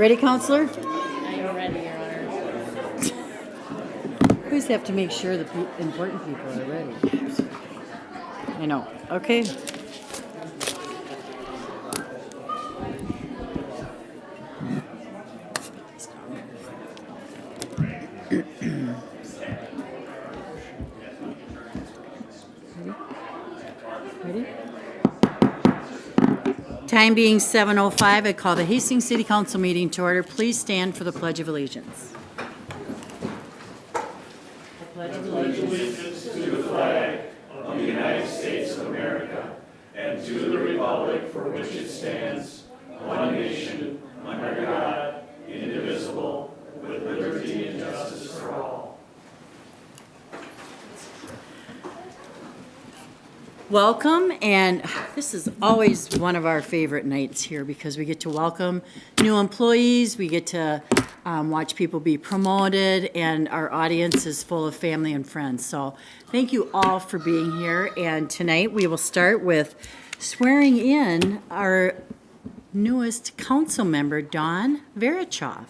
Ready, Counselor? I am ready, Your Honor. We always have to make sure the important people are ready. I know. Okay. Ready? Time being 7:05, I call the Hastings City Council meeting to order. Please stand for the Pledge of Allegiance. Allegiance to the flag of the United States of America and to the republic for which it stands, one nation, under God, indivisible, with liberty and justice for all. Welcome, and this is always one of our favorite nights here because we get to welcome new employees, we get to watch people be promoted, and our audience is full of family and friends. So thank you all for being here, and tonight we will start with swearing in our newest council member, Dawn Vihrachoff.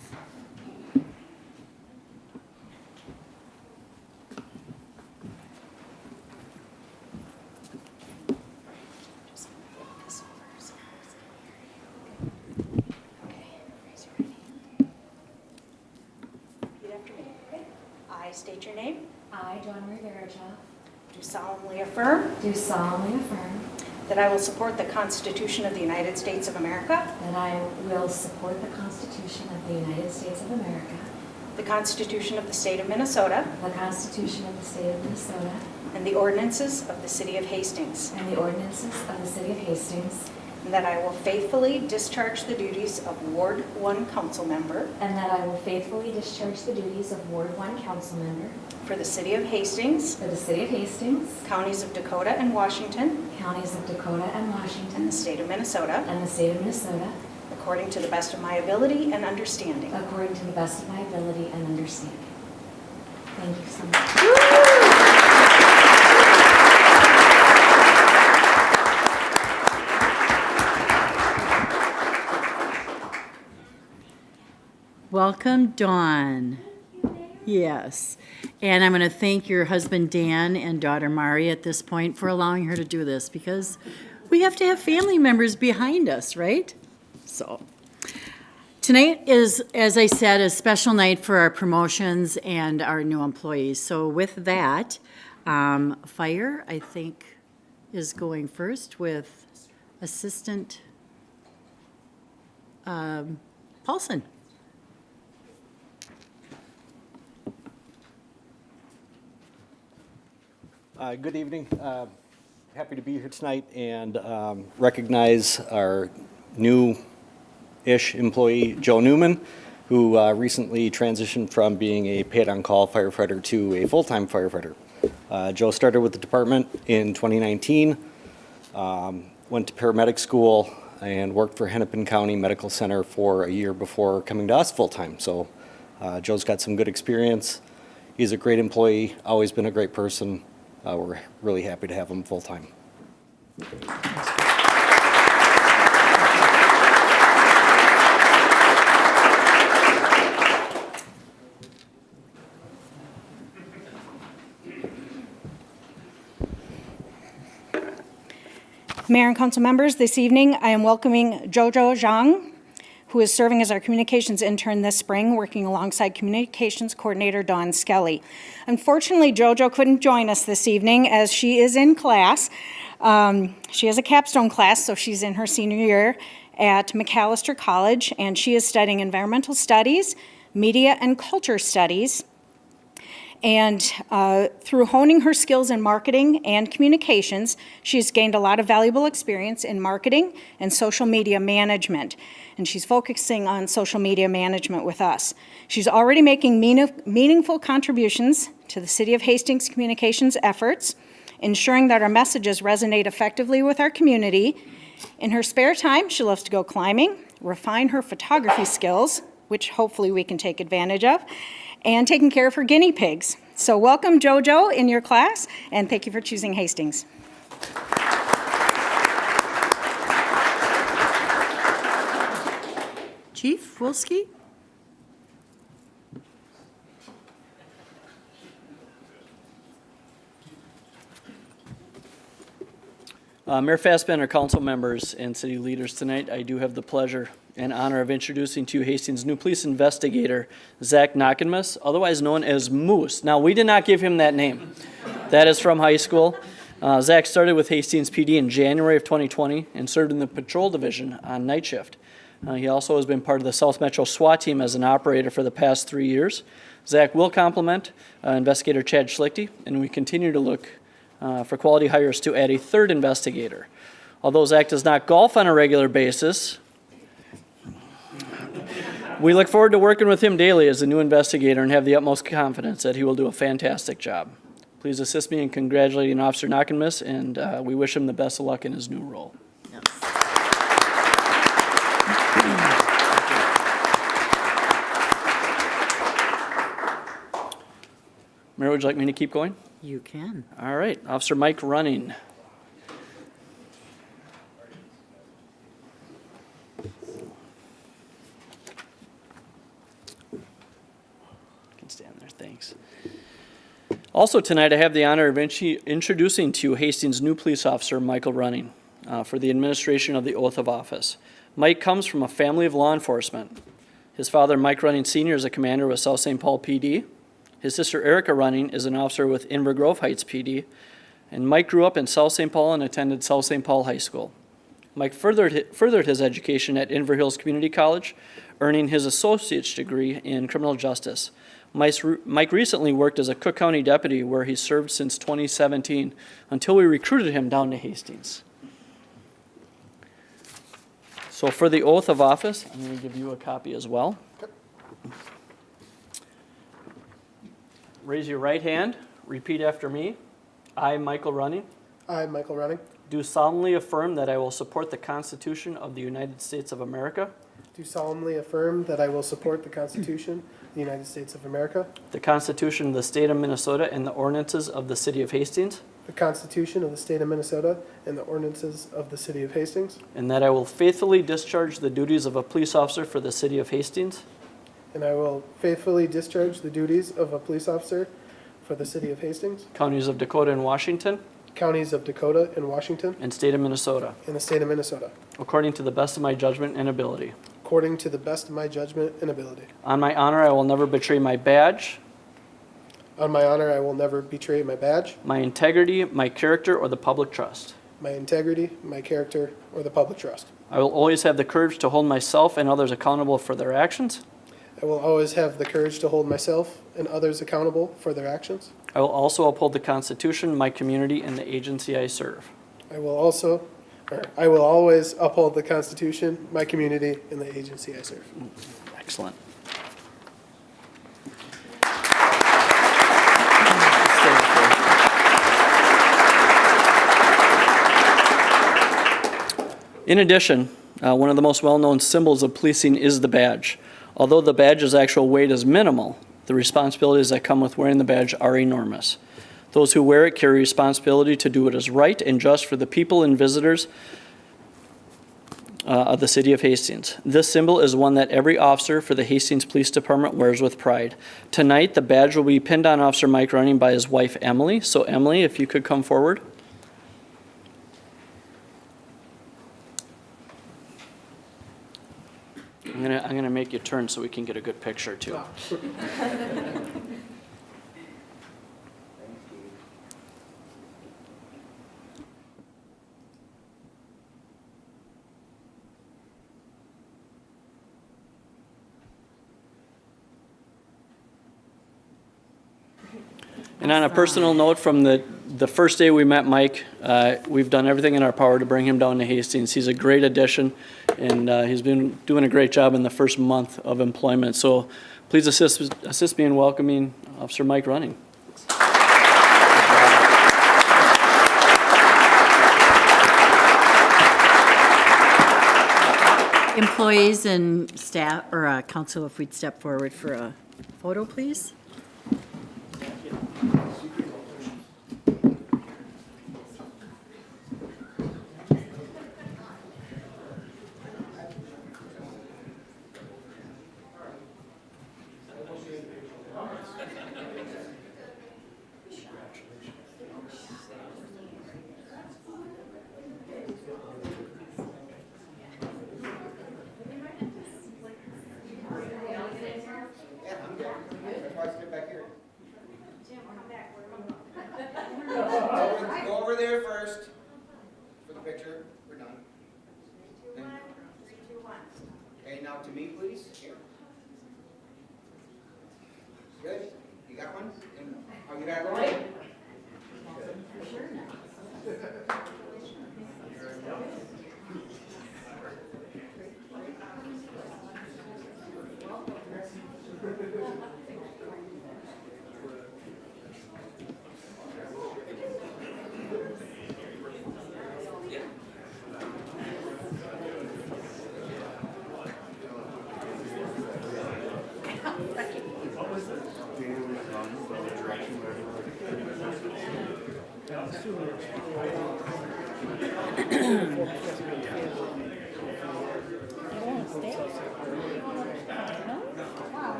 I state your name. I, DawnMarie Vihrachoff, Do solemnly affirm do solemnly affirm that I will support the Constitution of the United States of America, that I will support the Constitution of the United States of America, the Constitution of the State of Minnesota, the Constitution of the State of Minnesota, and the ordinances of the City of Hastings, and the ordinances of the City of Hastings, and that I will faithfully discharge the duties of Ward 1 Council Member and that I will faithfully discharge the duties of Ward 1 Council Member for the City of Hastings, for the City of Hastings, Counties of Dakota and Washington, Counties of Dakota and and Washington, the State of Minnesota, and the State of Minnesota, according to the best of my ability and understanding. according to the best of my ability and understanding. Thank you so much. Welcome, Dawn. Yes. And I'm going to thank your husband, Dan, and daughter, Mari, at this point for allowing her to do this because we have to have family members behind us, right? So tonight is, as I said, a special night for our promotions and our new employees. So with that, Fire, I think, is going first with Assistant Paulson. Good evening. Happy to be here tonight and recognize our new-ish employee, Joe Newman, who recently transitioned from being a paid-on-call firefighter to a full-time firefighter. Joe started with the department in 2019, went to paramedic school, and worked for Hennepin County Medical Center for a year before coming to us full-time. So Joe's got some good experience. He's a great employee, always been a great person. We're really happy to have him full-time. Mayor and council members, this evening I am welcoming Jojo Zhang, who is serving as our communications intern this spring, working alongside communications coordinator Dawn Skelly. Unfortunately, Jojo couldn't join us this evening as she is in class. She has a capstone class, so she's in her senior year at McAllister College, and she is studying environmental studies, media and culture studies. And through honing her skills in marketing and communications, she's gained a lot of valuable experience in marketing and social media management. And she's focusing on social media management with us. She's already making meaningful contributions to the City of Hastings communications efforts, ensuring that our messages resonate effectively with our community. In her spare time, she loves to go climbing, refine her photography skills, which hopefully we can take advantage of, and taking care of her guinea pigs. So welcome, Jojo, in your class, and thank you for choosing Hastings. Chief Wolski? Mayor Fassbender, council members, and city leaders, tonight I do have the pleasure and honor of introducing to you Hastings' new police investigator, Zach Nockenmus, otherwise known as Moose. Now, we did not give him that name. That is from high school. Zach started with Hastings PD in January of 2020 and served in the patrol division on night shift. He also has been part of the South Metro SWAT team as an operator for the past 3 years. Zach will complement investigator Chad Schlichty, and we continue to look for quality hires to add a third investigator. Although Zach does not golf on a regular basis, we look forward to working with him daily as a new investigator and have the utmost confidence that he will do a fantastic job. Please assist me in congratulating Officer Nockenmus, and we wish him the best of luck in his new role. Yes. Mayor, would you like me to keep going? You can. All right, Officer Mike Running. You can stand there, thanks. Also tonight, I have the honor of introducing to you Hastings' new police officer, Michael Running, for the administration of the oath of office. Mike comes from a family of law enforcement. His father, Mike Running Sr., is a commander with South St. Paul PD. His sister, Erica Running, is an officer with Inver Grove Heights PD. And Mike grew up in South St. Paul and attended South St. Paul High School. Mike furthered his education at Inver Hills Community College, earning his associate's degree in criminal justice. Mike recently worked as a Cook County deputy where he served since 2017 until we recruited him down to Hastings. So for the oath of office, I'm going to give you a copy as well. Raise your right hand. Repeat after me. I, Michael Running, I, Michael Running, do solemnly affirm that I will support the Constitution of the United States of America, do solemnly affirm that I will support the Constitution of the United States of America, the Constitution of the State of Minnesota, and the ordinances of the City of Hastings, the Constitution of the State of Minnesota, and the ordinances of the City of Hastings, and that I will faithfully discharge the duties of a police officer for the City of Hastings, and I will faithfully discharge the duties of a police officer for the City of Hastings, counties of Dakota and Washington, counties of Dakota and Washington, and State of Minnesota, and the State of Minnesota, according to the best of my judgment and ability. according to the best of my judgment and ability. On my honor, I will never betray my badge, On my honor, I will never betray my badge, my integrity, my character, or the public trust. my integrity, my character, or the public trust. I will always have the courage to hold myself and others accountable for their actions. I will always have the courage to hold myself and others accountable for their actions. I will also uphold the Constitution, my community, and the agency I serve. I will always uphold the Constitution, my community, and the agency I serve. Excellent. In addition, one of the most well-known symbols of policing is the badge. Although the badge's actual weight is minimal, the responsibilities that come with wearing the badge are enormous. Those who wear it carry responsibility to do what is right and just for the people and visitors of the City of Hastings. This symbol is one that every officer for the Hastings Police Department wears with pride. Tonight, the badge will be pinned on Officer Mike Running by his wife, Emily. So Emily, if you could come forward. I'm gonna make you turn so we can get a good picture too. And on a personal note, from the first day we met Mike, we've done everything in our power to bring him down to Hastings. He's a great addition, and he's been doing a great job in the first month of employment. So please assist me in welcoming Officer Mike Running. Employees and staff, or council, if we'd step forward for a photo, please. out to me, please. Here. Good. You got one? Oh, you got it right?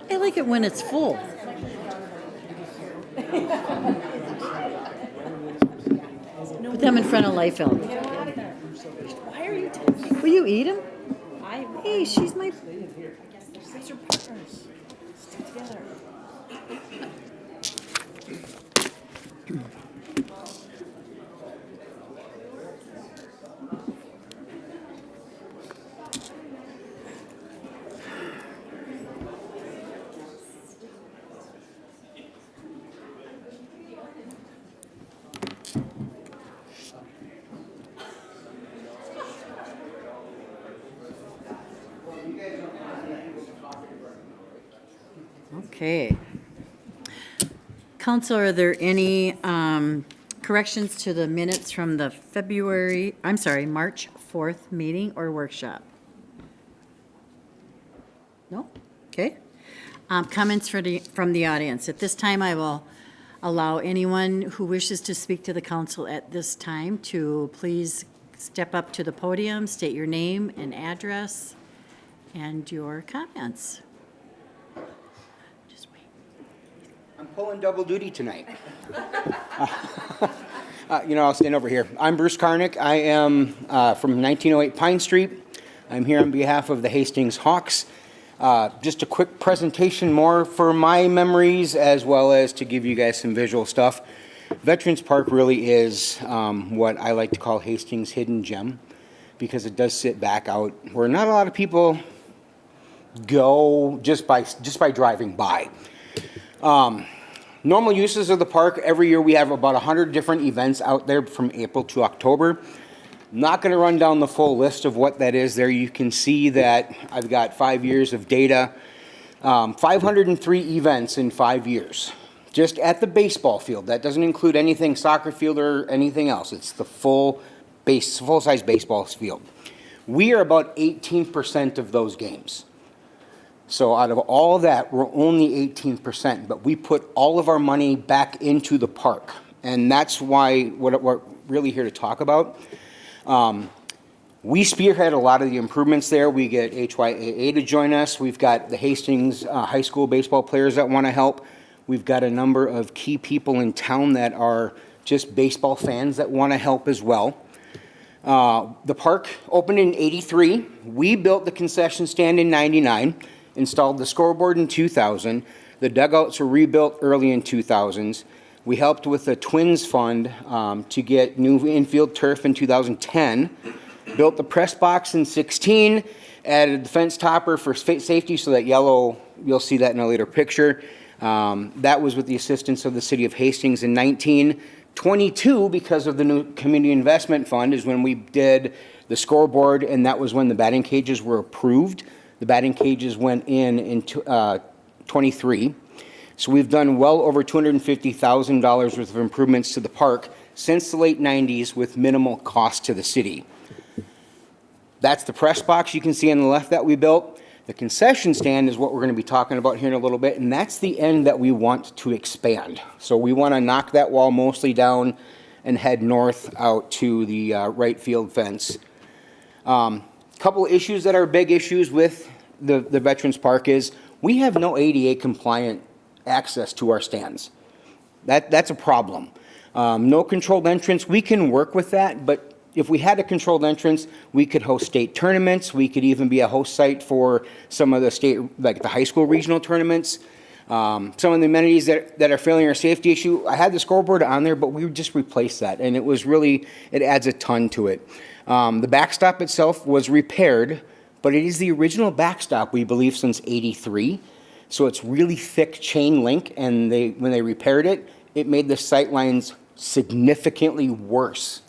I like it when it's full. Put them in front of Liefeld. Why are you touching? Will you eat them? I Hey, she's my. guess they're partners. Stick together. Okay. Council, are there any corrections to the minutes from the March 4th meeting or workshop? No? Okay. Comments from the audience. At this time, I will allow anyone who wishes to speak to the council at this time to please step up to the podium, state your name and address and your comments. Just wait. I'm pulling double duty tonight. I'll stand over here. I'm Bruce Karnick. I am from 1908 Pine Street. I'm here on behalf of the Hastings Hawks. Just a quick presentation more for my memories as well as to give you guys some visual stuff. Veterans Park really is what I like to call Hastings' hidden gem because it does sit back out where not a lot of people go just by driving by. Normal uses of the park, every year we have about 100 different events out there from April to October. Not going to run down the full list of what that is there. You can see that I've got 5 years of data. 503 events in 5 years. Just at the baseball field. That doesn't include anything soccer field or anything else. It's the full-size baseball field. We are about 18% of those games. So out of all of that, we're only 18%, but we put all of our money back into the park. And that's why what we're really here to talk about. We spearhead a lot of the improvements there. We get HYAA to join us. We've got the Hastings high school baseball players that want to help. We've got a number of key people in town that are just baseball fans that want to help as well. The park opened in '83. We built the concession stand in '99, installed the scoreboard in 2000. The dugouts were rebuilt early in 2000s. We helped with the Twins Fund to get new infield turf in 2010. Built the press box in 16. Added the fence topper for safety so that yellow, you'll see that in a later picture. That was with the assistance of the city of Hastings in 19. 22, because of the new community investment fund, is when we did the scoreboard, and that was when the batting cages were approved. The batting cages went in 23. So we've done well over $250,000 worth of improvements to the park since the late 90s with minimal cost to the city. That's the press box you can see on the left that we built. The concession stand is what we're going to be talking about here in a little bit, and that's the end that we want to expand. So we want to knock that wall mostly down and head north out to the right field fence. Couple of issues that are big issues with the Veterans Park is we have no ADA compliant access to our stands. That's a problem. No controlled entrance. We can work with that, but if we had a controlled entrance, we could host state tournaments. We could even be a host site for some of the state, like the high school regional tournaments. Some of the amenities that are failing our safety issue, I had the scoreboard on there, but we just replaced that, and it adds a ton to it. The backstop itself was repaired, but it is the original backstop, we believe, since '83. So it's really thick chain link, and when they repaired it, it made the sight lines significantly worse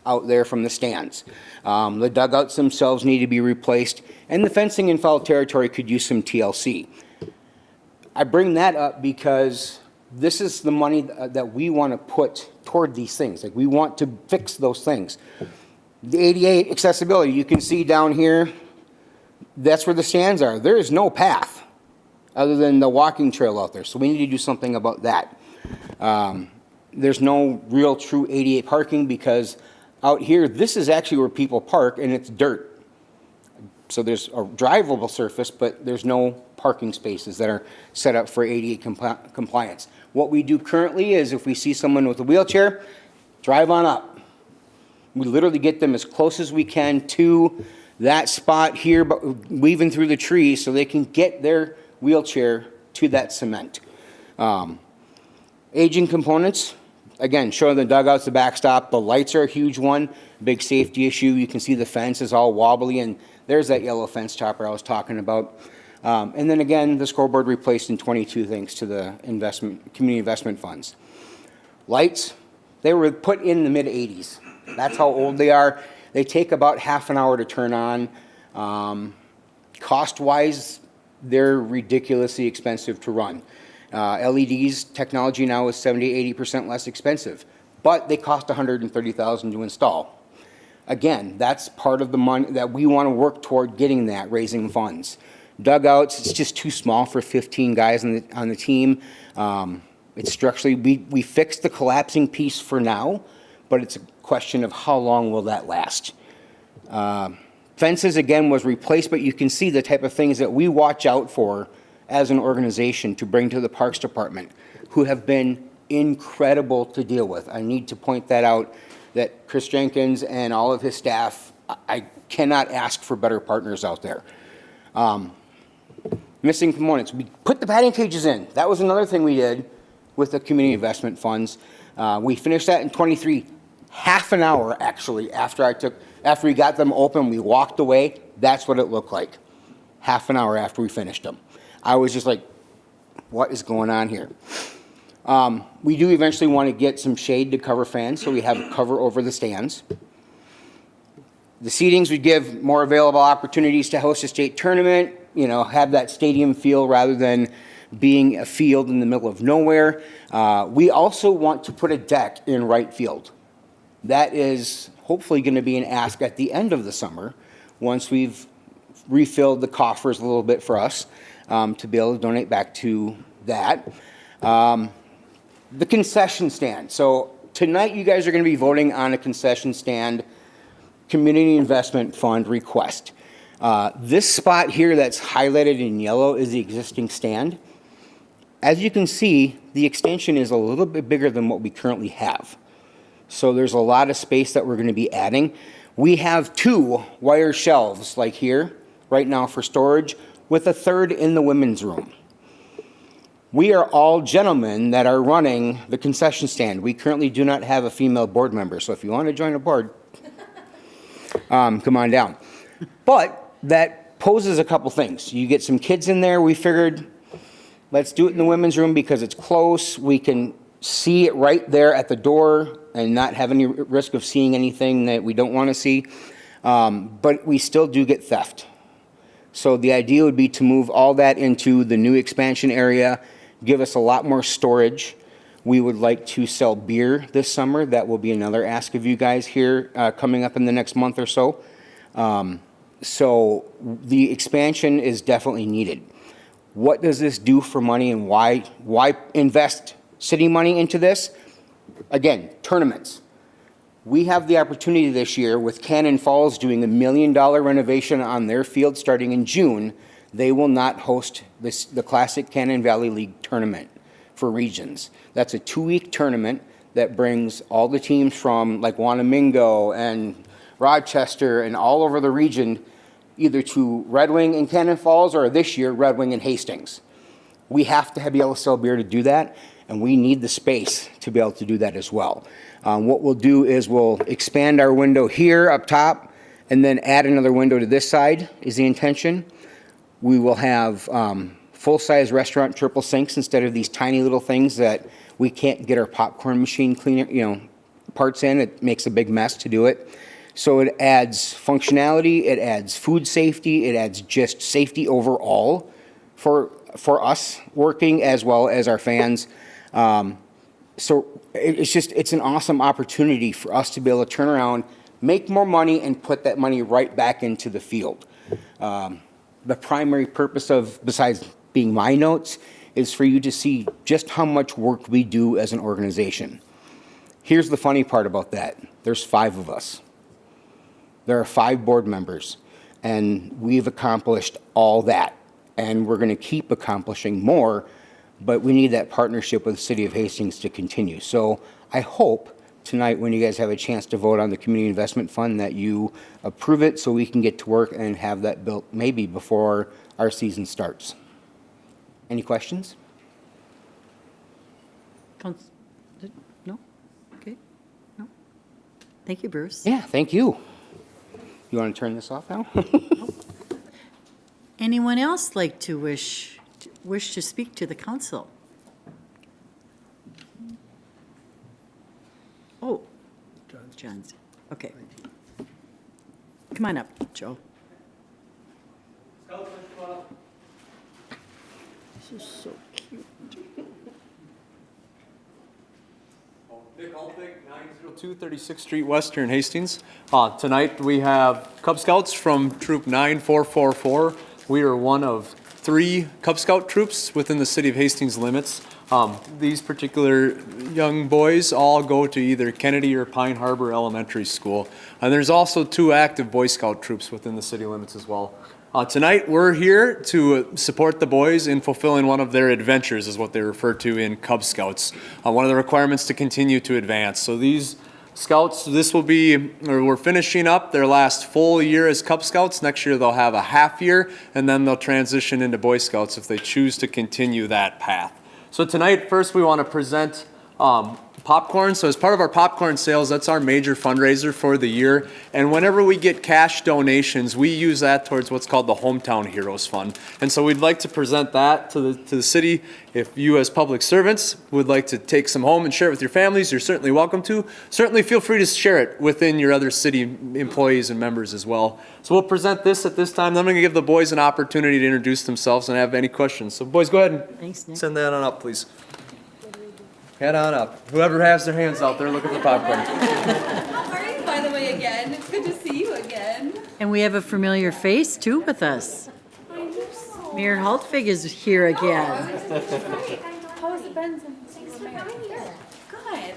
out there from the stands. The dugouts themselves need to be replaced, and the fencing in foul territory could use some TLC. I bring that up because this is the money that we want to put toward these things. Like, we want to fix those things. The ADA accessibility, you can see down here, that's where the stands are. There is no path other than the walking trail out there, so we need to do something about that. There's no real true ADA parking because out here, this is actually where people park, and it's dirt. So there's a drivable surface, but there's no parking spaces that are set up for ADA compliance. What we do currently is if we see someone with a wheelchair, drive on up. We literally get them as close as we can to that spot here, but weaving through the trees so they can get their wheelchair to that cement. Aging components, again, showing the dugouts, the backstop. The lights are a huge one, big safety issue. You can see the fence is all wobbly, and there's that yellow fence topper I was talking about. And then again, the scoreboard replaced in '22 thanks to the community investment funds. Lights, they were put in the mid-'80s. That's how old they are. They take about half an hour to turn on. Cost-wise, they're ridiculously expensive to run. LEDs technology now is 70-80% less expensive, but they cost $130,000 to install. Again, that's part of the money that we want to work toward getting that, raising funds. Dugouts, it's just too small for 15 guys on the team. It's structurally, we fixed the collapsing piece for now, but it's a question of how long will that last. Fences, again, was replaced, but you can see the type of things that we watch out for as an organization to bring to the Parks Department, who have been incredible to deal with. I need to point that out, that Chris Jenkins and all of his staff, I cannot ask for better partners out there. Missing components. We put the batting cages in. That was another thing we did with the community investment funds. We finished that in '23, half an hour actually after we got them open, we walked away. That's what it looked like, half an hour after we finished them. I was just like, what is going on here? We do eventually want to get some shade to cover fans, so we have cover over the stands. The seatings would give more available opportunities to host a state tournament, have that stadium feel rather than being a field in the middle of nowhere. We also want to put a deck in right field. That is hopefully going to be an ask at the end of the summer, once we've refilled the coffers a little bit for us, to be able to donate back to that. The concession stand. So tonight you guys are going to be voting on a concession stand community investment fund request. This spot here that's highlighted in yellow is the existing stand. As you can see, the extension is a little bit bigger than what we currently have. So there's a lot of space that we're going to be adding. We have 2 wire shelves like here right now for storage, with a third in the women's room. We are all gentlemen that are running the concession stand. We currently do not have a female board member, so if you want to join a board, come on down. But that poses a couple things. You get some kids in there. We figured, let's do it in the women's room because it's close. We can see it right there at the door and not have any risk of seeing anything that we don't want to see. But we still do get theft. So the idea would be to move all that into the new expansion area, give us a lot more storage. We would like to sell beer this summer. That will be another ask of you guys here coming up in the next month or so. So the expansion is definitely needed. What does this do for money, and why invest city money into this? Again, tournaments. We have the opportunity this year with Cannon Falls doing $1 million renovation on their field starting in June. They will not host the Classic Cannon Valley League tournament for regions. That's a 2-week tournament that brings all the teams from like Wanamingo and Rochester and all over the region, either to Red Wing and Cannon Falls, or this year, Red Wing and Hastings. We have to be able to sell beer to do that, and we need the space to be able to do that as well. What we'll do is we'll expand our window here up top, and then add another window to this side is the intention. We will have full-size restaurant triple sinks instead of these tiny little things that we can't get our popcorn machine cleaner, parts in. It makes a big mess to do it. So it adds functionality, it adds food safety, it adds just safety overall for us working as well as our fans. So it's an awesome opportunity for us to be able to turn around, make more money, and put that money right back into the field. The primary purpose of, besides being my notes, is for you to see just how much work we do as an organization. Here's the funny part about that. There's 5 of us. There are 5 board members, and we've accomplished all that. And we're going to keep accomplishing more, but we need that partnership with the City of Hastings to continue. So I hope tonight, when you guys have a chance to vote on the Community Investment Fund, that you approve it so we can get to work and have that built maybe before our season starts. Any questions? No? Okay. No? Thank you, Bruce. Yeah, thank you. You want to turn this off now? Anyone else like to wish to speak to the council? Oh, John's, okay. Come on up, Joe. This is so cute. Nick Alpig, 902 36th Street West here in Hastings. Tonight we have Cub Scouts from Troop 9444. We are one of 3 Cub Scout troops within the City of Hastings limits. These particular young boys all go to either Kennedy or Pine Harbor Elementary School. And there's also 2 active Boy Scout troops within the city limits as well. Tonight we're here to support the boys in fulfilling one of their adventures, is what they refer to in Cub Scouts. One of the requirements to continue to advance. So these Scouts, we're finishing up their last full year as Cub Scouts. Next year they'll have a half year, and then they'll transition into Boy Scouts if they choose to continue that path. So tonight, first we want to present popcorn. So as part of our popcorn sales, that's our major fundraiser for the year. And whenever we get cash donations, we use that towards what's called the Hometown Heroes Fund. And so we'd like to present that to the city. If you as public servants would like to take some home and share it with your families, you're certainly welcome to. Certainly feel free to share it within your other city employees and members as well. So we'll present this at this time. Then I'm going to give the boys an opportunity to introduce themselves and have any questions. So boys, go ahead and Thanks, Nick. send that on up, please. Head on up. Whoever has their hands out there looking for popcorn. How are you, by the way, again? It's good to see you again. And we have a familiar face, too, with us. Mayor Haltfig is here again. How has it been since the mayor? Good.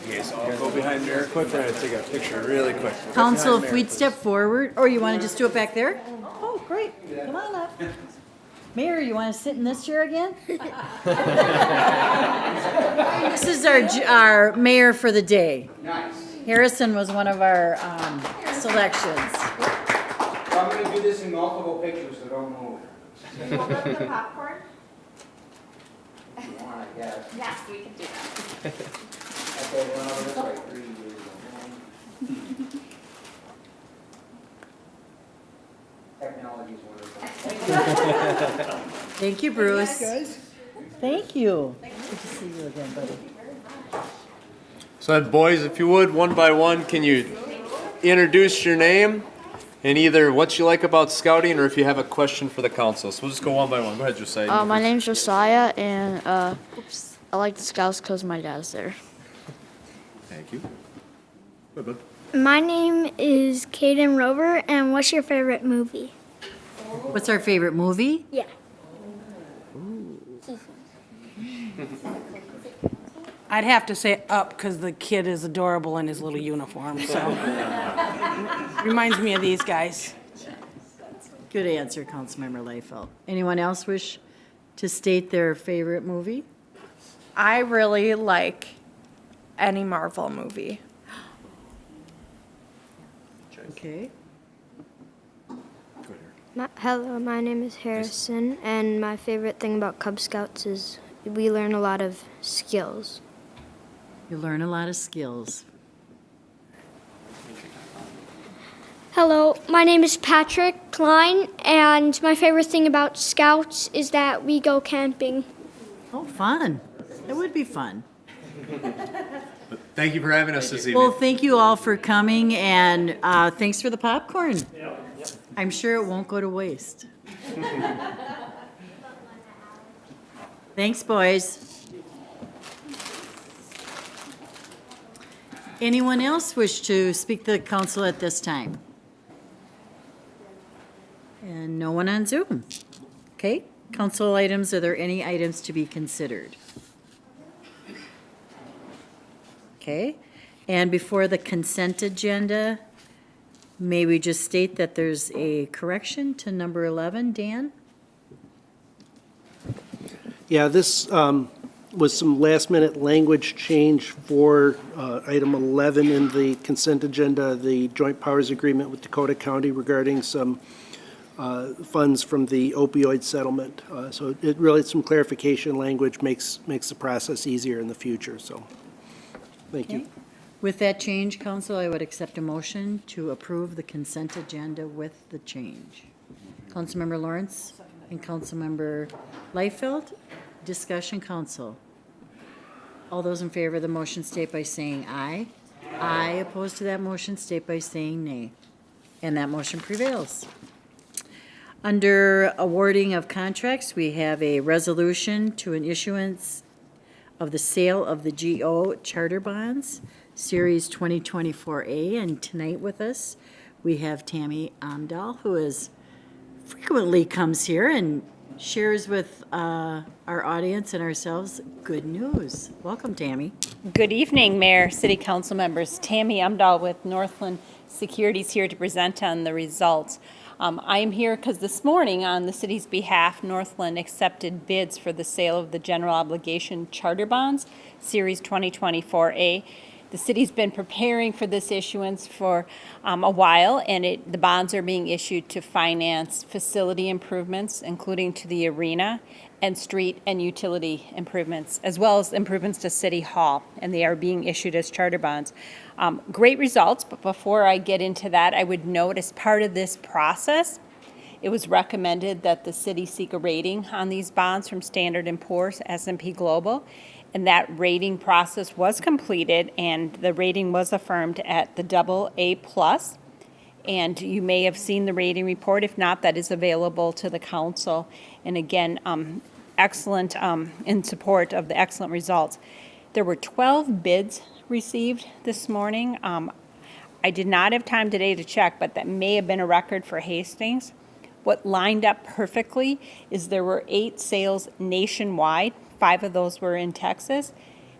Yes, I'll go behind Mayor quick. We're going to take a picture really quick. Council, if we'd step forward, or you want to just do it back there? Oh, great. Come on up. Mayor, you want to sit in this chair again? This is our mayor for the day. Nice. Harrison was one of our selections. So I'm going to do this in multiple pictures, so don't move. Hold up the popcorn. You want, I guess. Yes, we can do that. Okay, one over this way. 3 years. Technology is wonderful. Thank you, Bruce. Thank you. Good to see you again, buddy. So boys, if you would, one by one, can you introduce your name and either what you like about scouting or if you have a question for the council. So we'll just go one by one. Go ahead, Josiah. My name's Josiah, and I like the Scouts because my dad's there. Thank you. Go ahead, bud. My name is Caden Rover, and what's your favorite movie? What's our favorite movie? Yeah. I'd have to say Up because the kid is adorable in his little uniform. So reminds me of these guys. Good answer, Councilmember Leifeld. Anyone else wish to state their favorite movie? I really like any Marvel movie. Okay. Hello, my name is Harrison, and my favorite thing about Cub Scouts is we learn a lot of skills. You learn a lot of skills. Hello, my name is Patrick Klein, and my favorite thing about Scouts is that we go camping. Oh, fun. That would be fun. Thank you for having us this evening. Well, thank you all for coming, and thanks for the popcorn. I'm sure it won't go to waste. Thanks, boys. Anyone else wish to speak to the council at this time? And no one on Zoom. Okay, council items, are there any items to be considered? Okay, and before the consent agenda, may we just state that there's a correction to number 11, Dan? Yeah, this was some last-minute language change for item 11 in the consent agenda, the joint powers agreement with Dakota County regarding some funds from the opioid settlement. So it really, some clarification language makes the process easier in the future, so thank you. Okay. With that change, council, I would accept a motion to approve the consent agenda with the change. Councilmember Lawrence and Councilmember Liefeld, discussion, council. All those in favor of the motion state by saying aye. Aye. Opposed to that motion state by saying nay. And that motion prevails. Under awarding of contracts, we have a resolution to an issuance of the sale of the GO charter bonds, Series 2024A, and tonight with us, we have Tammy Amdahl, who is frequently comes here and shares with our audience and ourselves good news. Welcome, Tammy. Good evening, Mayor, City Council members. Tammy Amdahl with Northland Securities here to present on the results. I am here because this morning, on the city's behalf, Northland accepted bids for the sale of the general obligation charter bonds, Series 2024A. The city's been preparing for this issuance for a while, and the bonds are being issued to finance facility improvements, including to the arena, and street and utility improvements, as well as improvements to City Hall, and they are being issued as charter bonds. Great results, but before I get into that, I would note as part of this process, it was recommended that the city seek a rating on these bonds from Standard & Poor's, S&P Global, and that rating process was completed, and the rating was affirmed at the AA+. And you may have seen the rating report. If not, that is available to the council. And again, excellent in support of the excellent results. There were 12 bids received this morning. I did not have time today to check, but that may have been a record for Hastings. What lined up perfectly is there were 8 sales nationwide. 5 of those were in Texas.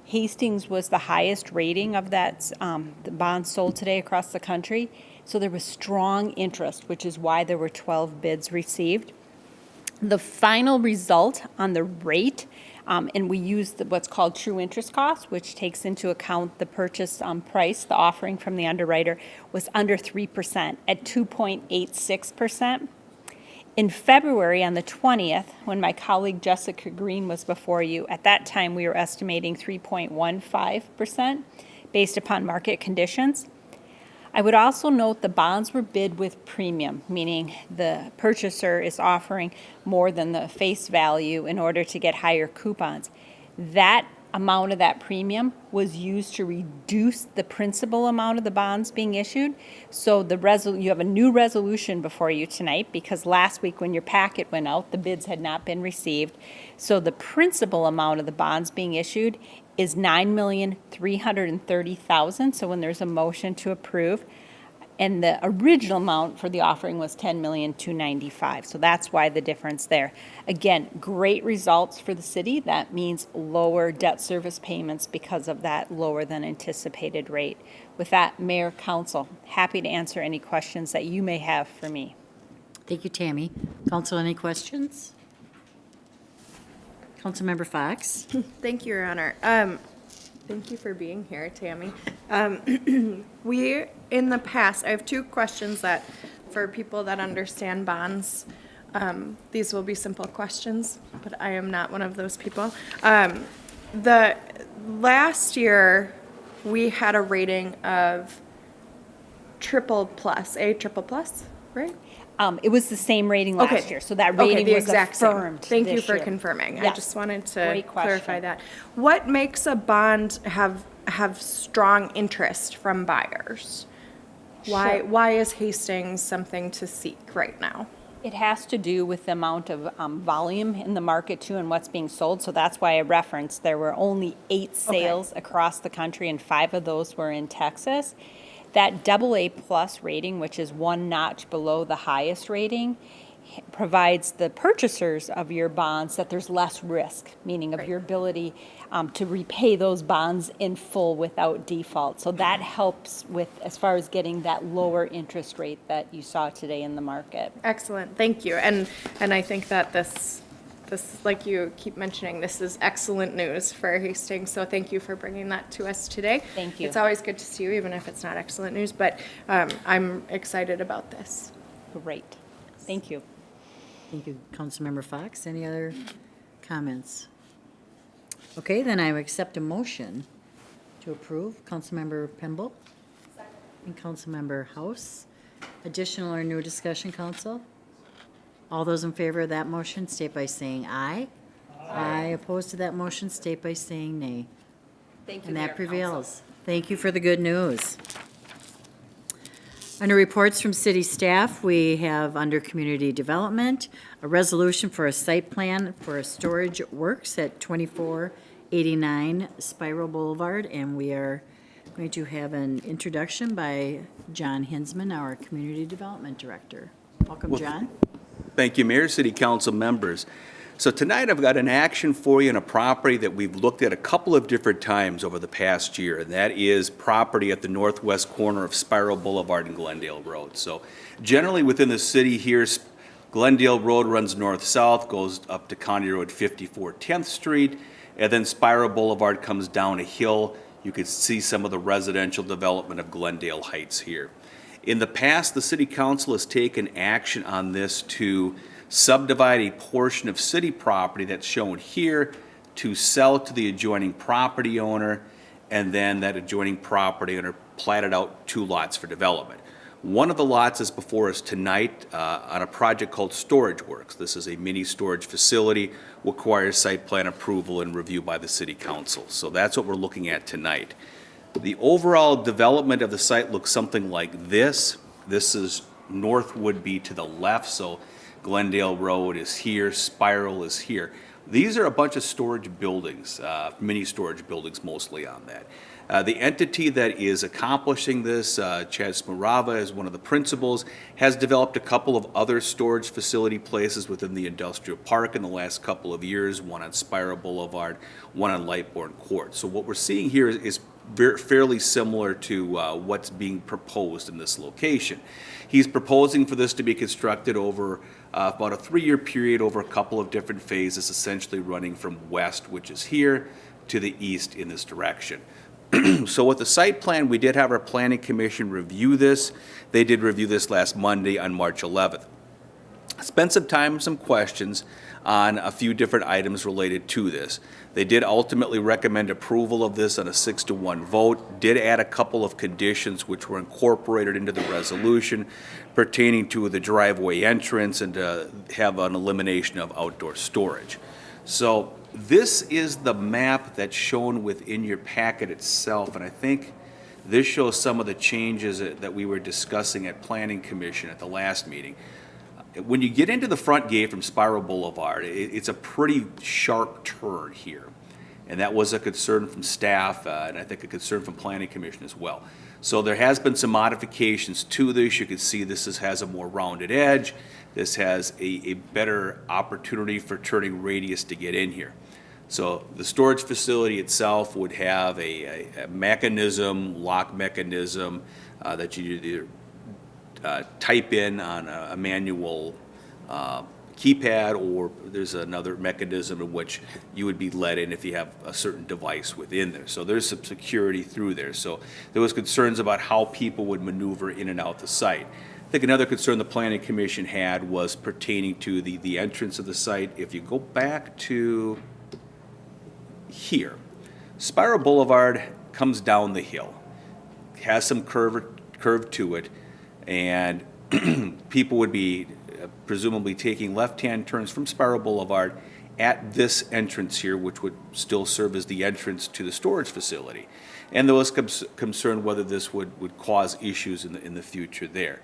Hastings was the highest rating of that, the bonds sold today across the country. So there was strong interest, which is why there were 12 bids received. The final result on the rate, and we use what's called true interest cost, which takes into account the purchase price, the offering from the underwriter, was under 3% at 2.86%. In February, on the 20th, when my colleague Jessica Green was before you, at that time we were estimating 3.15% based upon market conditions. I would also note the bonds were bid with premium, meaning the purchaser is offering more than the face value in order to get higher coupons. That amount of that premium was used to reduce the principal amount of the bonds being issued. So you have a new resolution before you tonight because last week when your packet went out, the bids had not been received. So the principal amount of the bonds being issued is $9,330,000. So when there's a motion to approve, and the original amount for the offering was $10,295,000. So that's why the difference there. Again, great results for the city. That means lower debt service payments because of that lower than anticipated rate. With that, Mayor, Council, happy to answer any questions that you may have for me. Thank you, Tammy. Council, any questions? Councilmember Fox. Thank you, Your Honor. Thank you for being here, Tammy. We, in the past, I have two questions that, for people that understand bonds, these will be simple questions, but I am not one of those people. The last year, we had a rating of triple plus, right? It was the same rating last Okay. year, so that Okay, rating the was exact same. affirmed Thank you this for year. confirming. I Yes. just wanted to Great question. clarify that. What makes a bond have strong interest from buyers? Why is Hastings something to seek right now? It has to do with the amount of volume in the market too and what's being sold. So that's why I referenced there were only 8 sales across the country and 5 of those were in Texas. That AA plus rating, which is one notch below the highest rating, provides the purchasers of your bonds that there's less risk, meaning of your ability to repay those bonds in full without default. So that helps with as far as getting that lower interest rate that you saw today in the market. Excellent, thank you. And I think that this, like you keep mentioning, this is excellent news for Hastings, so thank you for bringing that to us today. Thank you. It's always good to see you, even if it's not excellent news, but I'm excited about this. Great. Thank you. Thank you, Councilmember Fox. Any other comments? Okay, then I would accept a motion to approve. Councilmember Pemble? And Councilmember House. Additional or new discussion, council? All those in favor of that motion state by saying aye. Aye. Opposed to that motion state by saying nay. Thank you, And Mayor, that prevails. Thank you for the good news. Under reports from city staff, we have under community development, a resolution for a site plan for a storage works at 2489 Spiral Boulevard, and we are going to have an introduction by John Hinsman, our community development director. Welcome, John. Thank you, Mayor, City Council members. So tonight I've got an action for you on a property that we've looked at a couple of different times over the past year, and that is property at the northwest corner of Spiral Boulevard and Glendale Road. So generally within the city here, Glendale Road runs north-south, goes up to County Road 54 10th Street, and then Spiral Boulevard comes down a hill. You can see some of the residential development of Glendale Heights here. In the past, the City Council has taken action on this to subdivide a portion of city property that's shown here to sell to the adjoining property owner, and then that adjoining property owner platted out 2 lots for development. One of the lots is before us tonight on a project called Storage Works. This is a mini storage facility, requires site plan approval and review by the City Council. So that's what we're looking at tonight. The overall development of the site looks something like this. This is north would be to the left, so Glendale Road is here, Spiral is here. These are a bunch of storage buildings, mini storage buildings mostly on that. The entity that is accomplishing this, Chad Smarava is one of the principals, has developed a couple of other storage facility places within the industrial park in the last couple of years, one on Spiral Boulevard, one on Lightbourne Court. So what we're seeing here is fairly similar to what's being proposed in this location. He's proposing for this to be constructed over about a 3-year period over a couple of different phases, essentially running from west, which is here, to the east in this direction. So with the site plan, we did have our planning commission review this. They did review this last Monday on March 11th. Spent some time and some questions on a few different items related to this. They did ultimately recommend approval of this on a 6-to-1 vote, did add a couple of conditions which were incorporated into the resolution pertaining to the driveway entrance and to have an elimination of outdoor storage. So this is the map that's shown within your packet itself, and I think this shows some of the changes that we were discussing at Planning Commission at the last meeting. When you get into the front gate from Spiral Boulevard, it's a pretty sharp turn here. And that was a concern from staff, and I think a concern from Planning Commission as well. So there has been some modifications to this. You can see this has a more rounded edge. This has a better opportunity for turning radius to get in here. So the storage facility itself would have a mechanism, lock mechanism, that you either type in on a manual keypad, or there's another mechanism in which you would be let in if you have a certain device within there. So there's some security through there. So there was concerns about how people would maneuver in and out the site. I think another concern the Planning Commission had was pertaining to the entrance of the site. If you go back to here, Spiral Boulevard comes down the hill, has some curve to it, and people would be presumably taking left-hand turns from Spiral Boulevard at this entrance here, which would still serve as the entrance to the storage facility. And there was concern whether this would cause issues in the future there.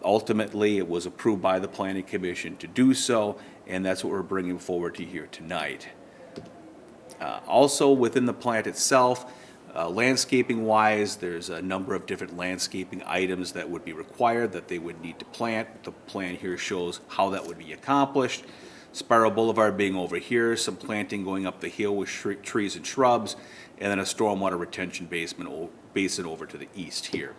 Ultimately, it was approved by the Planning Commission to do so, and that's what we're bringing forward to here tonight. Also, within the plant itself, landscaping-wise, there's a number of different landscaping items that would be required that they would need to plant. The plan here shows how that would be accomplished. Spiral Boulevard being over here, some planting going up the hill with trees and shrubs, and then a stormwater retention basin over to the east here.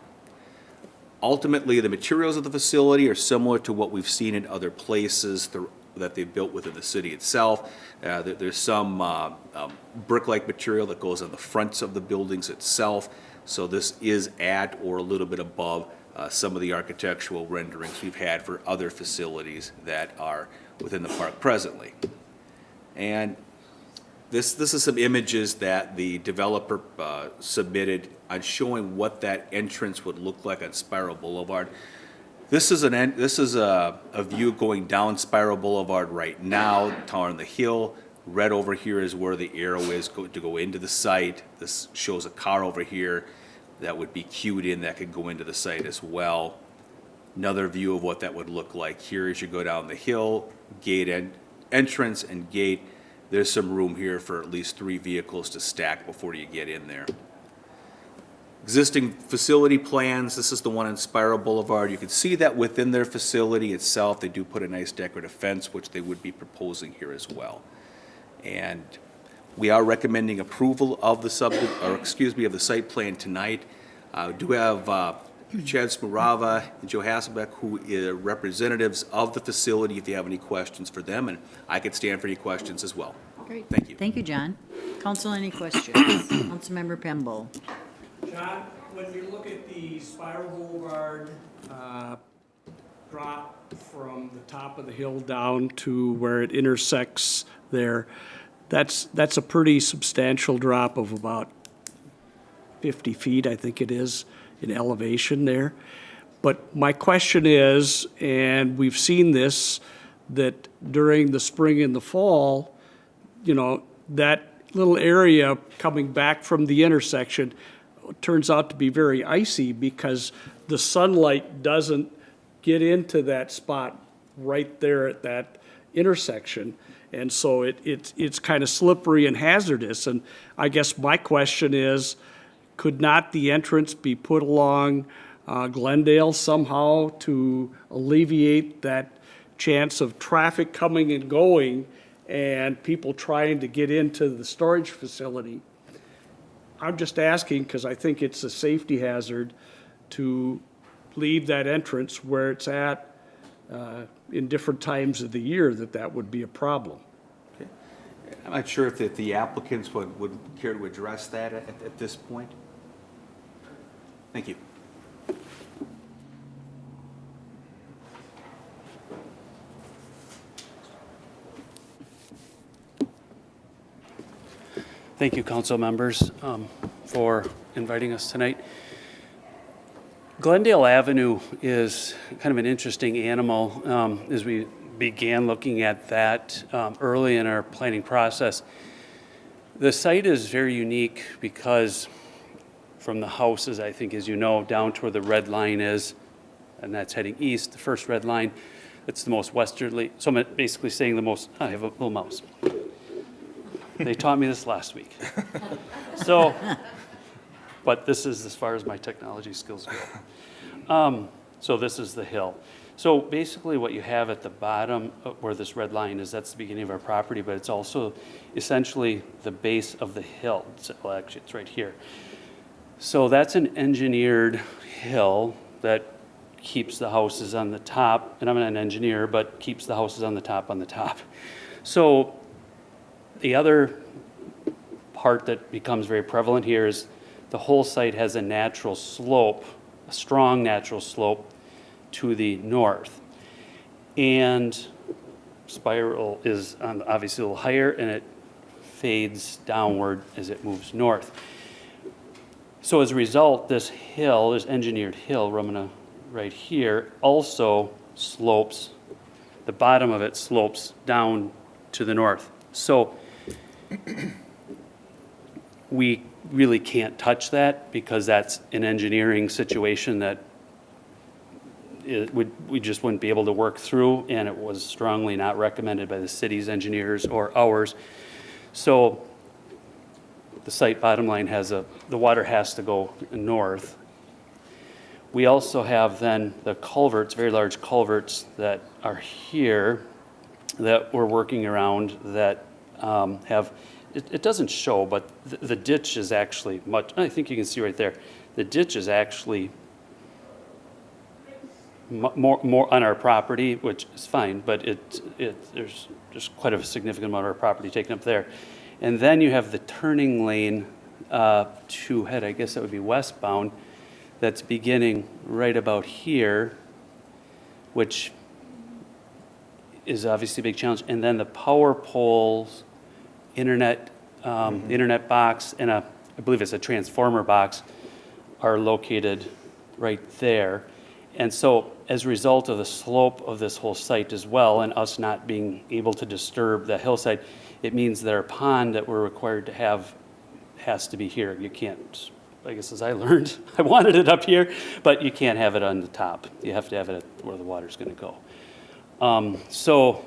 Ultimately, the materials of the facility are similar to what we've seen in other places that they've built within the city itself. There's some brick-like material that goes on the fronts of the buildings itself. So this is at or a little bit above some of the architectural renderings we've had for other facilities that are within the park presently. And this is some images that the developer submitted on showing what that entrance would look like on Spiral Boulevard. This is a view going down Spiral Boulevard right now, down the hill. Red over here is where the arrow is to go into the site. This shows a car over here that would be queued in that could go into the site as well. Another view of what that would look like here as you go down the hill, entrance and gate. There's some room here for at least 3 vehicles to stack before you get in there. Existing facility plans, this is the one on Spiral Boulevard. You can see that within their facility itself, they do put a nice decorative fence, which they would be proposing here as well. And we are recommending approval of the of the site plan tonight. Do have Chad Smurava and Joe Hasselbeck, who are representatives of the facility, if you have any questions for them, and I could stand for any questions as well. Great. Thank you. Thank you, John. Council, any questions? Councilmember Pemble. John, when you look at the Spiral Boulevard drop from the top of the hill down to where it intersects there, that's a pretty substantial drop of about 50 feet, I think it is, in elevation there. But my question is, and we've seen this, that during the spring and the fall, that little area coming back from the intersection turns out to be very icy because the sunlight doesn't get into that spot right there at that intersection. And so it's kind of slippery and hazardous. And I guess my question is, could not the entrance be put along Glendale somehow to alleviate that chance of traffic coming and going and people trying to get into the storage facility? I'm just asking because I think it's a safety hazard to leave that entrance where it's at in different times of the year, that would be a problem. Okay. I'm not sure if the applicants would care to address that at this point. Thank you. Thank you, council members, for inviting us tonight. Glendale Avenue is kind of an interesting animal as we began looking at that early in our planning process. The site is very unique because from the houses, I think, as you know, down to where the red line is, and that's heading east, the first red line, it's the most westerly. So I'm basically saying I have a little mouse. They taught me this last week. But this is as far as my technology skills go. So this is the hill. So basically what you have at the bottom where this red line is, that's the beginning of our property, but it's also essentially the base of the hill. Well, actually, it's right here. So that's an engineered hill that keeps the houses on the top, and I'm not an engineer, but keeps the houses on the top. So the other part that becomes very prevalent here is the whole site has a natural slope, a strong natural slope to the north. And spiral is obviously a little higher, and it fades downward as it moves north. So as a result, this hill, this engineered hill, right here, also slopes, the bottom of it slopes down to the north. So we really can't touch that because that's an engineering situation that we just wouldn't be able to work through, and it was strongly not recommended by the city's engineers or ours. So the site bottom line the water has to go north. We also have then the culverts, very large culverts that are here that we're working around that have, it doesn't show, but the ditch is actually I think you can see right there, the ditch is actually more on our property, which is fine, but there's just quite a significant amount of our property taken up there. And then you have the turning lane to head, I guess that would be westbound, that's beginning right about here, which is obviously a big challenge. And then the power poles, internet box, and I believe it's a transformer box are located right there. And so as a result of the slope of this whole site as well, and us not being able to disturb the hillside, it means that our pond that we're required to have has to be here. You can't, I guess as I learned, I wanted it up here, but you can't have it on the top. You have to have it at where the water's going to go. So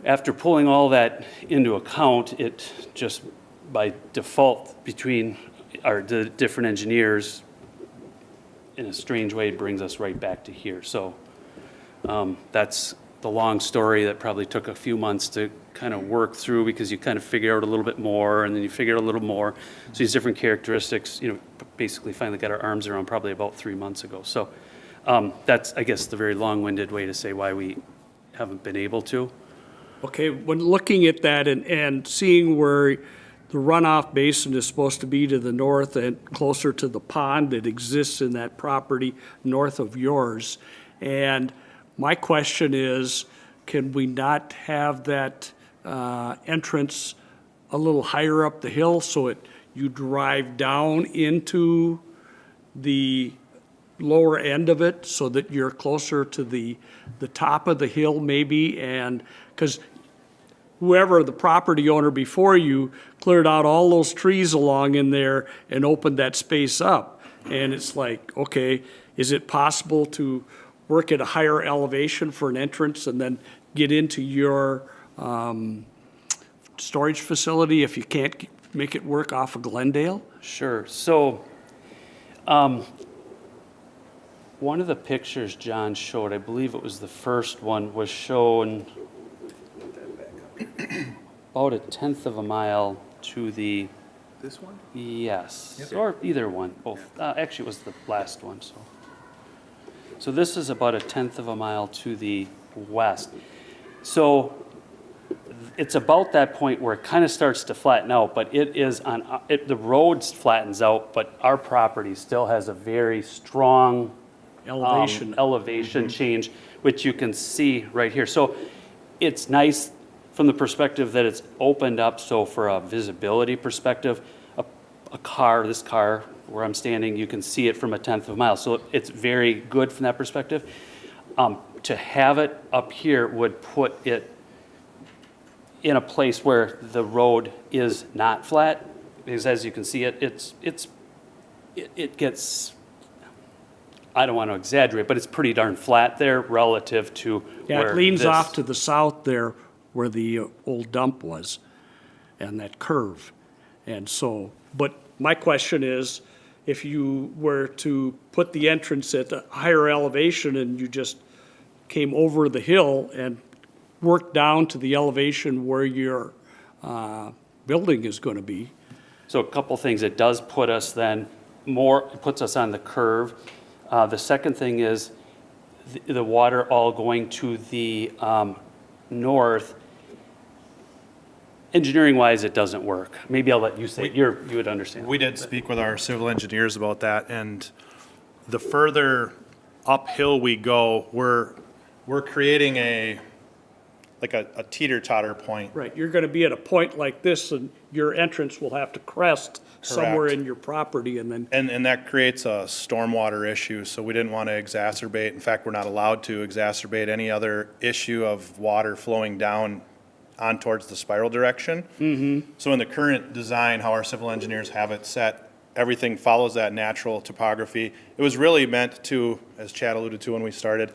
after pulling all that into account, it just by default between the different engineers, in a strange way, brings us right back to here. So that's the long story that probably took a few months to kind of work through, because you kind of figure out a little bit more, and then you figure out a little more. So these different characteristics, basically finally got our arms around probably about 3 months ago. So that's, I guess, the very long-winded way to say why we haven't been able to. Okay, when looking at that and seeing where the runoff basin is supposed to be to the north and closer to the pond that exists in that property north of yours, and my question is, can we not have that entrance a little higher up the hill so you drive down into the lower end of it so that you're closer to the top of the hill maybe? And because whoever the property owner before you cleared out all those trees along in there and opened that space up. And it's like, okay, is it possible to work at a higher elevation for an entrance and then get into your storage facility if you can't make it work off of Glendale? Sure. So one of the pictures John showed, I believe it was the first one, was shown about 1/10 of a mile to the... This one? Yes, Yep. or either one, both. Actually, it was the last one. So this is about 1/10 of a mile to the west. So it's about that point where it kind of starts to flatten out, but it is on, the road flattens out, but our property still has a very strong elevation change, which you can see right here. So it's nice from the perspective that it's opened up, so for a visibility perspective, this car where I'm standing, you can see it from 1/10 of a mile. So it's very good from that perspective. To have it up here would put it in a place where the road is not flat, because as you can see, it gets, I don't want to exaggerate, but it's pretty darn flat there relative to where it leans off to the south there where the old dump was, and that curve. And so, but my question is, if you were to put the entrance at a higher elevation and you just came over the hill and worked down to the elevation where your building is going to be. So a couple things, it does put us then it puts us on the curve. The second thing is the water all going to the north. Engineering-wise, it doesn't work. Maybe I'll let you say it. You would understand. We did speak with our civil engineers about that, and the further uphill we go, we're creating a teeter-totter point. Right, you're gonna be at a point like this, and your entrance will have to crest somewhere Correct. in your property, and then, And that creates a stormwater issue, so we didn't want to exacerbate, in fact, we're not allowed to exacerbate any other issue of water flowing down on towards the spiral direction. So in the current design, how our civil engineers have it set, everything follows that natural topography. It was really meant to, as Chad alluded to when we started,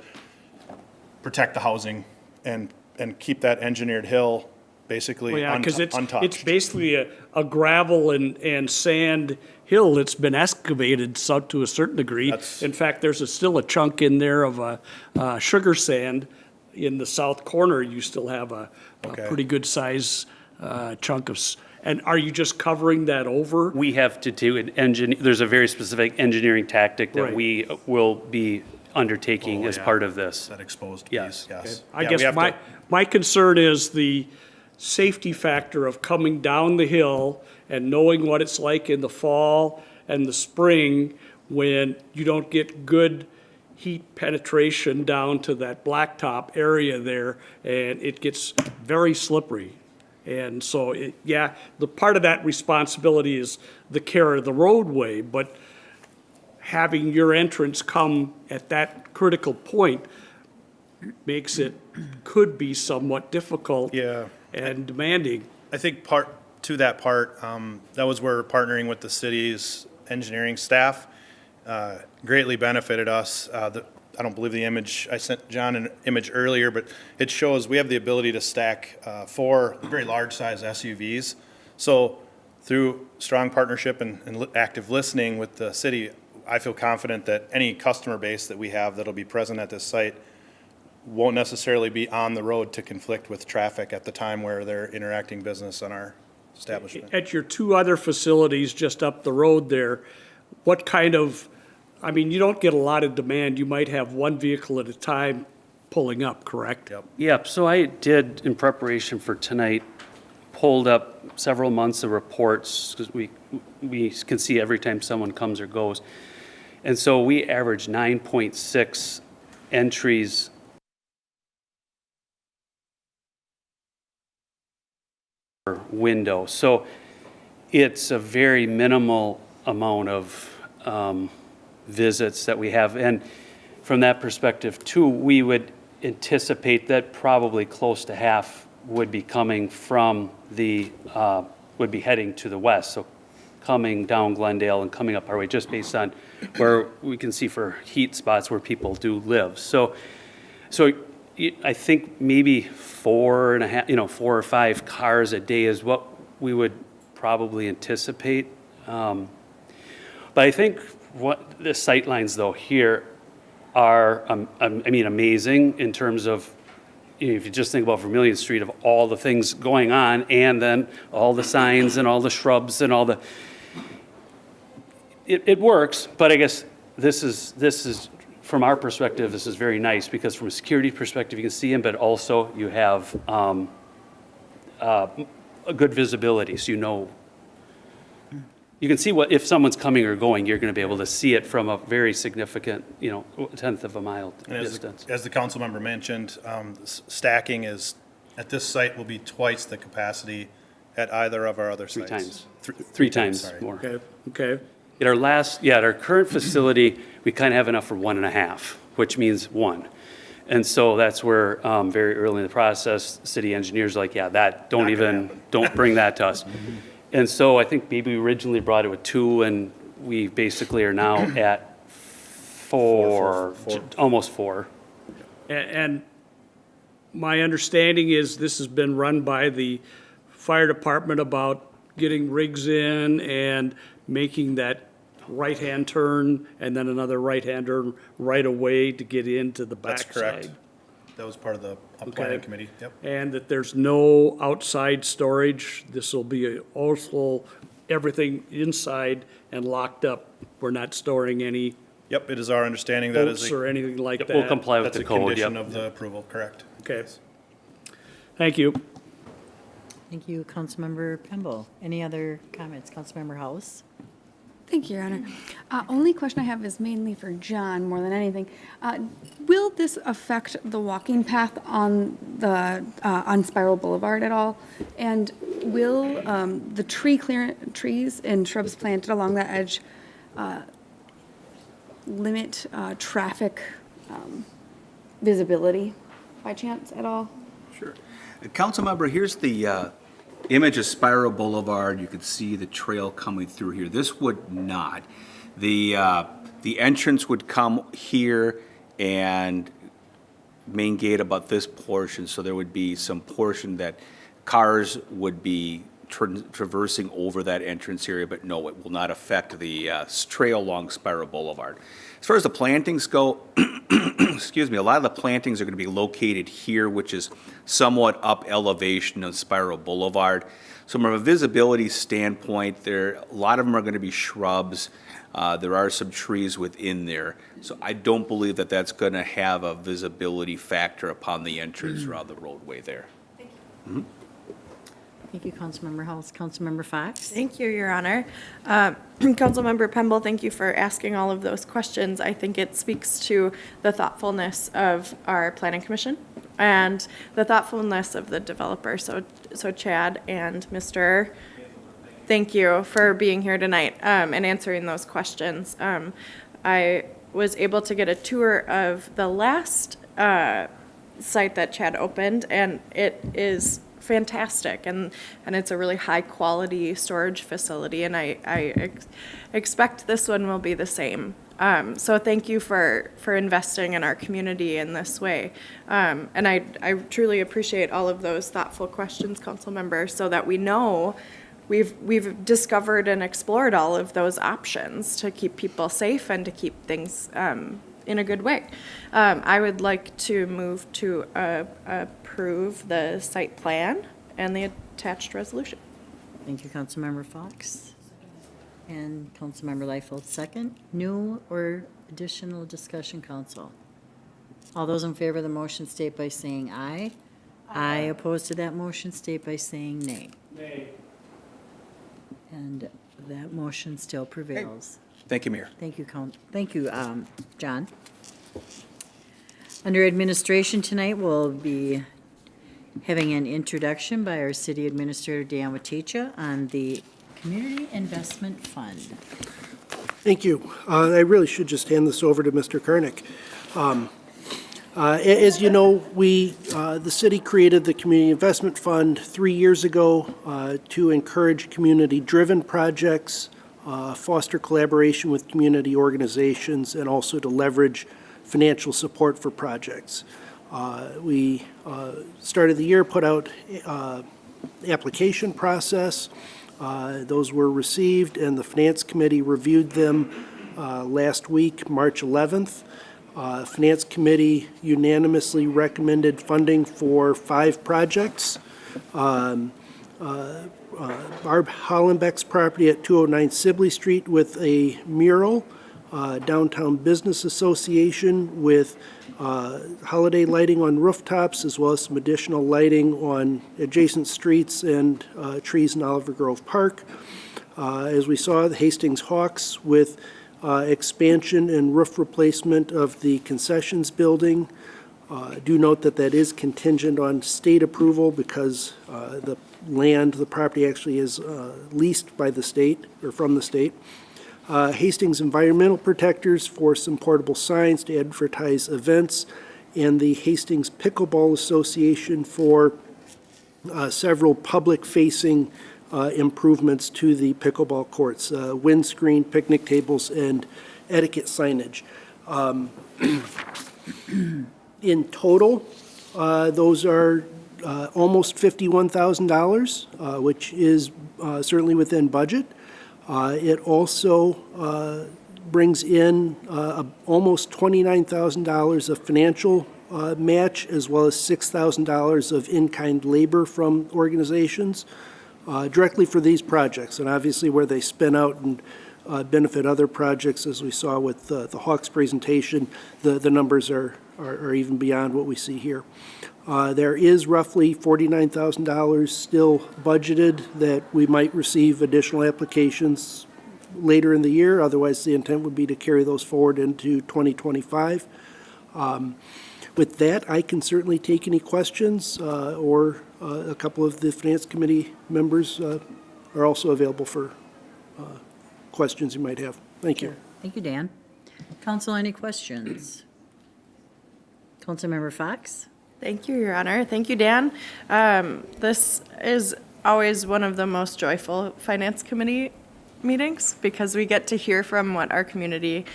protect the housing and keep that engineered hill basically well, yeah, because untouched. it's basically a gravel and sand hill that's been excavated to a certain degree. In fact, there's still a chunk in there of a sugar sand. In the south corner, you still have a pretty good size chunk of, and are you just covering that over? We have to do there's a very specific engineering tactic that Right. we will be undertaking as part of this. That exposed Yes. piece, yes. I Yeah, guess we have my concern is the safety factor of coming down the hill and knowing what it's like in the fall and the spring when you don't get good heat penetration down to that blacktop area there, and it gets very slippery. And so, the part of that responsibility is the care of the roadway, but having your entrance come at that critical point makes it, could be somewhat difficult and demanding. I think that was where partnering with the city's engineering staff greatly benefited us. I don't believe the image, I sent John an image earlier, but it shows we have the ability to stack 4 very large size SUVs. So through strong partnership and active listening with the city, I feel confident that any customer base that we have that'll be present at this site won't necessarily be on the road to conflict with traffic at the time where they're interacting business on our establishment. At your 2 other facilities just up the road there, what kind of, I mean, you don't get a lot of demand. You might have 1 vehicle at a time pulling up, correct? Yep, so I did, in preparation for tonight, pulled up several months of reports, because we can see every time someone comes or goes. And so we average 9.6 entries per window. So it's a very minimal amount of visits that we have. And from that perspective, too, we would anticipate that probably close to half would be coming from would be heading to the west. So coming down Glendale and coming up our way, just based on where we can see for heat spots where people do live. So I think maybe 4 or 5 cars a day is what we would probably anticipate. But I think what the sight lines though here are, amazing in terms of, if you just think about Vermilion Street, of all the things going on, and then all the signs and all the shrubs and all the, it works, but I guess this is, from our perspective, this is very nice, because from a security perspective, you can see them, but also you have a good visibility, so you can see what, if someone's coming or going, you're going to be able to see it from a very significant, 1/10 of a mile distance. As the council member mentioned, stacking is, at this site, will be twice the capacity at either of our other sites. 3 times. Three times sorry. more. Okay. At our current facility, we kind of have enough for 1.5, which means 1. And so that's where, very early in the process, city engineers are like, don't bring that to us. And so I think maybe we originally brought it with 2, and we basically are now at 4, almost 4. And my understanding is this has been run by the fire department about getting rigs in and making that right-hand turn and then another right-hand turn right away to get into the backside. That's correct. That was part of the planning committee, yep. And that there's no outside storage. This will be also everything inside and locked up. We're not storing any Yep, it is our understanding that is boats or anything like that? We'll comply with that's the a code, condition yep. of the approval, correct. Okay. Thank you. Thank you, Councilmember Pemble. Any other comments? Councilmember House? Thank you, Your Honor. Only question I have is mainly for John more than anything. Will this affect the walking path on the on Spiral Boulevard at all? And will the trees and shrubs planted along that edge limit traffic visibility by chance at all? Sure. Councilmember, here's the image of Spiral Boulevard. You can see the trail coming through here. This would not. The entrance would come here and main gate about this portion, so there would be some portion that cars would be traversing over that entrance area, but no, it will not affect the trail along Spiral Boulevard. As far as the plantings go, excuse me, a lot of the plantings are going to be located here, which is somewhat up elevation of Spiral Boulevard. So from a visibility standpoint, a lot of them are going to be shrubs. There are some trees within there. So I don't believe that that's going to have a visibility factor upon the entrance around the roadway there. Thank you. Thank you, Councilmember House. Councilmember Fox? Thank you, Your Honor. Councilmember Pemble, thank you for asking all of those questions. I think it speaks to the thoughtfulness of our Planning Commission and the thoughtfulness of the developer. So Chad and Mr. Thank you for being here tonight and answering those questions. I was able to get a tour of the last site that Chad opened, and it is fantastic, and it's a really high quality storage facility, and I expect this one will be the same. So thank you for investing in our community in this way. And I truly appreciate all of those thoughtful questions, council members, so that we know we've discovered and explored all of those options to keep people safe and to keep things in a good way. I would like to move to approve the site plan and the attached resolution. Thank you, Councilmember Fox. And Councilmember Liefeld, second. New or additional discussion, council? All those in favor of the motion state by saying aye. Aye. Opposed to that motion state by saying nay. Nay. And that motion still prevails. Thank you, Mayor. Thank you, John. Under administration tonight, we'll be having an introduction by our city administrator, Dan Waticha, on the Community Investment Fund. Thank you. I really should just hand this over to Mr. Kernick. As you know, the city created the Community Investment Fund 3 years ago to encourage community-driven projects, foster collaboration with community organizations, and also to leverage financial support for projects. We started the year, put out application process. Those were received, and the Finance Committee reviewed them last week, March 11th. Finance Committee unanimously recommended funding for 5 projects. Barb Hollenbeck's property at 209 Sibley Street with a mural, Downtown Business Association with holiday lighting on rooftops, as well as some additional lighting on adjacent streets and trees in Oliver Grove Park. As we saw, the Hastings Hawks with expansion and roof replacement of the concessions building. Do note that that is contingent on state approval because the property actually is leased by the state or from the state. Hastings Environmental Protectors for some portable signs to advertise events, and the Hastings Pickleball Association for several public-facing improvements to the pickleball courts, windscreen, picnic tables, and etiquette signage. In total, those are almost $51,000, which is certainly within budget. It also brings in almost $29,000 of financial match, as well as $6,000 of in-kind labor from organizations directly for these projects. And obviously where they spin out and benefit other projects, as we saw with the Hawks presentation. The numbers are even beyond what we see here. There is roughly $49,000 still budgeted that we might receive additional applications later in the year. Otherwise, the intent would be to carry those forward into 2025. With that, I can certainly take any questions, or a couple of the Finance Committee members are also available for questions you might have. Thank you. Thank you, Dan. Council, any questions? Councilmember Fox? Thank you, Your Honor. Thank you, Dan. This is always one of the most joyful Finance Committee meetings because we get to hear from what our community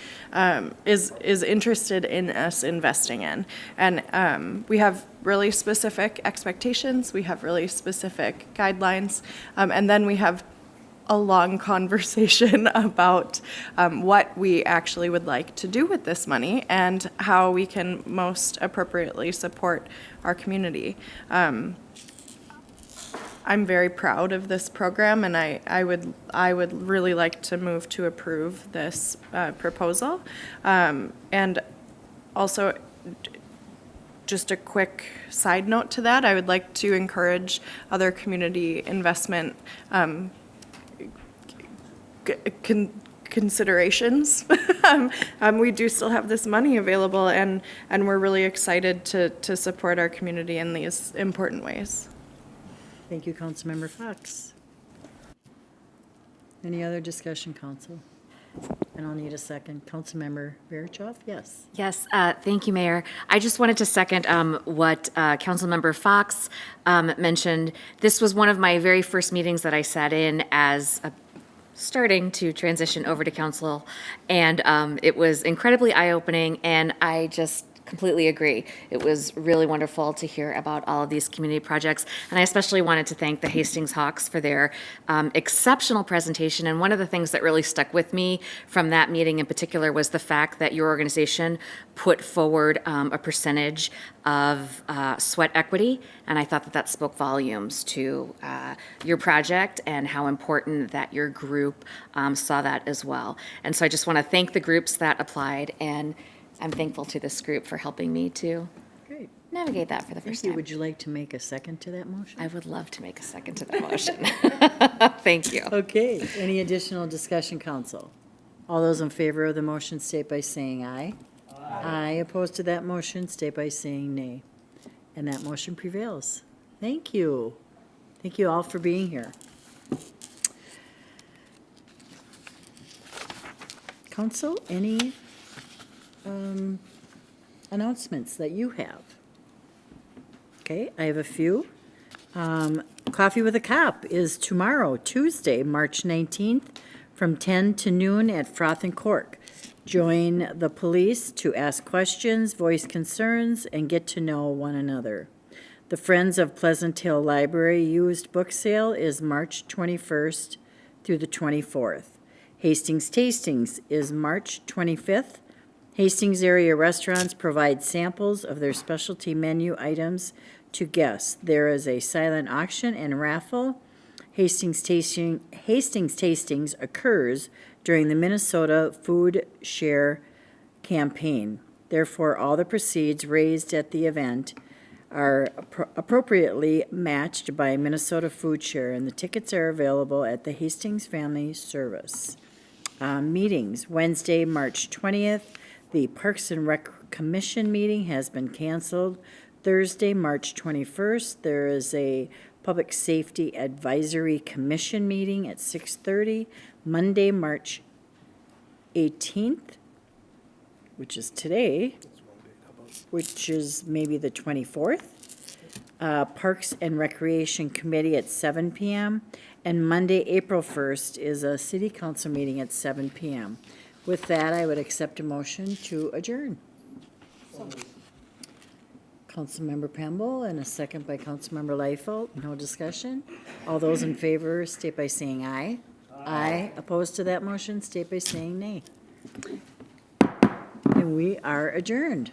is interested in us investing in. And we have really specific expectations, we have really specific guidelines, and then we have a long conversation about what we actually would like to do with this money and how we can most appropriately support our community. I'm very proud of this program, and I would really like to move to approve this proposal. And also, just a quick side note to that, I would like to encourage other community investment considerations. We do still have this money available, and we're really excited to support our community in these important ways. Thank you, Councilmember Fox. Any other discussion, Council? And I'll need a second. Councilmember Vihrachoff, yes. Yes, thank you, Mayor. I just wanted to second what Councilmember Fox mentioned. This was one of my very first meetings that I sat in as starting to transition over to council, and it was incredibly eye-opening, and I just completely agree. It was really wonderful to hear about all of these community projects, and I especially wanted to thank the Hastings Hawks for their exceptional presentation. And one of the things that really stuck with me from that meeting in particular was the fact that your organization put forward a percentage of sweat equity, and I thought that spoke volumes to your project and how important that your group saw that as well. And so I just want to thank the groups that applied, and I'm thankful to this group for helping me to navigate that for the first time. Would you like to make a second to that motion? I would love to make a second to that motion. Thank you. Okay, any additional discussion, Council? All those in favor of the motion state by saying aye. Aye. Opposed to that motion state by saying nay. And that motion prevails. Thank you. Thank you all for being here. Council, any announcements that you have? Okay, I have a few. Coffee with a Cop is tomorrow, Tuesday, March 19th, from 10 to noon at Froth and Cork. Join the police to ask questions, voice concerns, and get to know one another. The Friends of Pleasant Hill Library used book sale is March 21st through the 24th. Hastings Tastings is March 25th. Hastings area restaurants provide samples of their specialty menu items to guests. There is a silent auction and raffle. Hastings Tastings occurs during the Minnesota Food Share campaign. Therefore, all the proceeds raised at the event are appropriately matched by Minnesota Food Share, and the tickets are available at the Hastings Family Service. Meetings, Wednesday, March 20th. The Parks and Rec Commission meeting has been canceled. Thursday, March 21st, there is a Public Safety Advisory Commission meeting at 6:30. Monday, March 18th, which is today, which is maybe the 24th. Parks and Recreation Committee at 7 p.m. And Monday, April 1st, is a City Council meeting at 7 p.m. With that, I would accept a motion to adjourn. Councilmember Pemble and a second by Councilmember Leifeld. No discussion. All those in favor state by saying aye. Aye. Opposed to that motion state by saying nay. And we are adjourned.